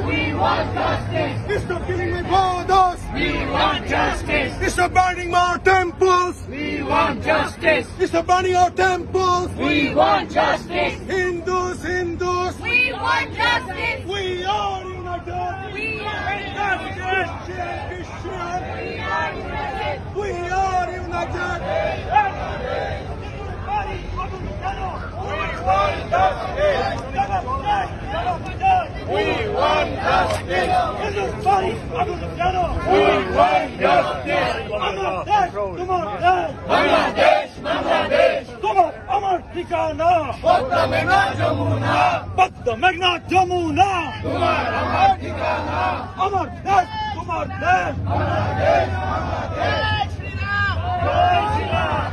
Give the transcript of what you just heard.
We want justice. Stop killing my brothers. We want justice. Stop burning our temples. We want justice. Stop burning our temples. We want justice. Hindus, Hindus. We want justice. We are united. We are Christian, Christian. We are united. We are united. We want justice. Bangladesh, Bangladesh. আমার ঠিকানা পদ্মা মেঘনা যমুনা। পদ্মা মেঘনা যমুনা তোমার আমার ঠিকানা। আমার দেশ তোমার দেশ বাংলাদেশ, বাংলাদেশ। জয় শ্রীরাম। জয় শ্রীরাম।